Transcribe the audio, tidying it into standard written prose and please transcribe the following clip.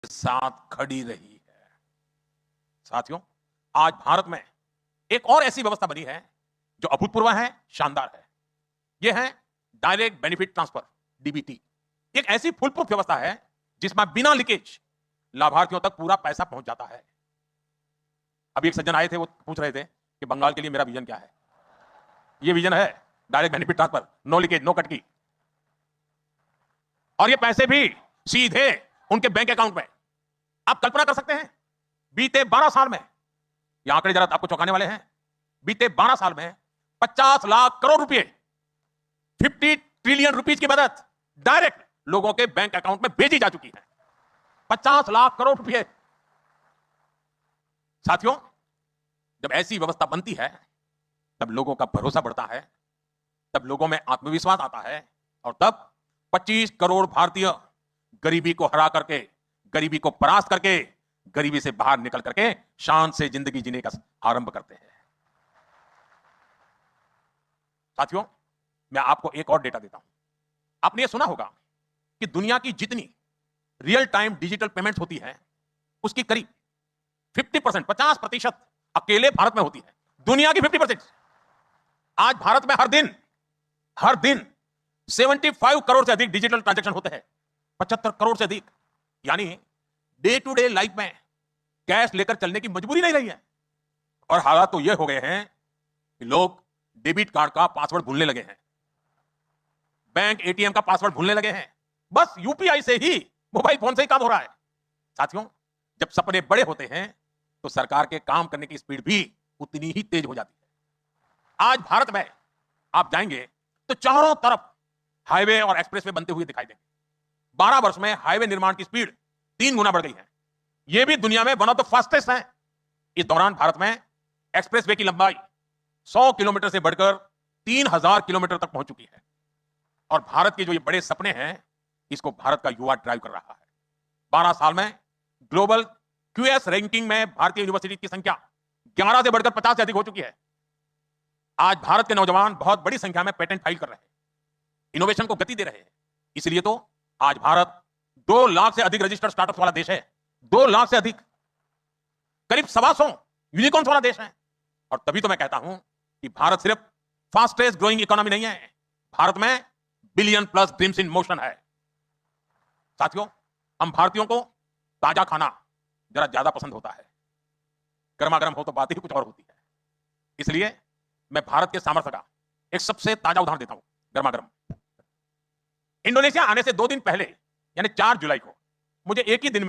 साथ खड़ी रही है। साथियों, आज भारत में एक और ऐसी व्यवस्था बनी है जो अभूतपूर्व है, शानदार है। यह है डायरेक्ट बेनिफिट ट्रांसफर, डीबीटी। एक ऐसी फुल प्रूफ व्यवस्था है जिसमें बिना लीकेज लाभार्थियों तक पूरा पैसा पहुंच जाता है। अभी एक सज्जन आए थे, वो पूछ रहे थे कि बंगाल के लिए मेरा विजन क्या है। ये विजन है direct benefit transfer, no leakage, no कटकी, और ये पैसे भी सीधे उनके बैंक अकाउंट में। आप कल्पना कर सकते हैं, बीते 12 साल में, ये आंकड़े जरा आपको चौंकाने वाले हैं, बीते 12 साल में 50 लाख करोड़ रुपए, 50 ट्रिलियन रुपीज की मदद डायरेक्ट लोगों के बैंक अकाउंट में भेजी जा चुकी है। 50 लाख करोड़ रुपए। साथियों, जब ऐसी व्यवस्था बनती है तब लोगों का भरोसा बढ़ता है, तब लोगों में आत्मविश्वास आता है, और तब 25 करोड़ भारतीय गरीबी को हरा करके, गरीबी को परास्त करके, गरीबी से बाहर निकल करके शान से जिंदगी जीने का आरंभ करते हैं। साथियों, मैं आपको एक और डेटा देता हूं। आपने यह सुना होगा कि दुनिया की जितनी रियल टाइम डिजिटल पेमेंट्स होती है उसकी करीब 50%, 50% अकेले भारत में होती है। दुनिया की 50%। आज भारत में हर दिन 75 करोड़ से अधिक डिजिटल ट्रांजैक्शन होते हैं, 75 करोड़ से अधिक। यानी डे टू डे लाइफ में कैश लेकर चलने की मजबूरी नहीं रही है। और हालात तो यह हो गए हैं कि लोग डेबिट कार्ड का पासवर्ड भूलने लगे हैं, बैंक एटीएम का पासवर्ड भूलने लगे हैं। बस यूपीआई से ही, मोबाइल फोन से ही काम हो रहा है। साथियों, जब सपने बड़े होते हैं तो सरकार के काम करने की स्पीड भी उतनी ही तेज हो जाती है। आज भारत में आप जाएंगे तो चारों तरफ हाईवे और एक्सप्रेसवे बनते हुए दिखाई देंगे। 12 वर्ष में हाईवे निर्माण की स्पीड 3 गुना बढ़ गई है। यह भी दुनिया में वन ऑफ द फास्टेस्ट है। इस दौरान भारत में एक्सप्रेसवे की लंबाई 100 किलोमीटर से बढ़कर 3000 किलोमीटर तक पहुंच चुकी है। और भारत के जो ये बड़े सपने हैं, इसको भारत का युवा ड्राइव कर रहा है। 12 साल में ग्लोबल क्यूएस रैंकिंग में भारतीय यूनिवर्सिटी की संख्या 11 से बढ़कर 50 से अधिक हो चुकी है। आज भारत के नौजवान बहुत बड़ी संख्या में पेटेंट फाइल कर रहे हैं, इनोवेशन को गति दे रहे हैं। इसलिए तो आज भारत 2 लाख से अधिक रजिस्टर्ड स्टार्टअप्स वाला देश है। 2 लाख से अधिक, करीब 125 यूनिकॉर्न्स वाला देश है। और तभी तो मैं कहता हूं कि भारत सिर्फ फास्टेस्ट ग्रोइंग इकोनॉमी नहीं है, भारत में billion plus dreams in motion है। साथियों, हम भारतीयों को ताजा खाना जरा ज्यादा पसंद होता है। गर्मा गर्म हो तो बात ही कुछ और होती है। इसलिए मैं भारत के सामर्थ्य का एक सबसे ताजा उदाहरण देता हूं, गर्मा गर्म। इंडोनेशिया आने से 2 दिन पहले, यानी 4 जुलाई को, मुझे एक ही दिन में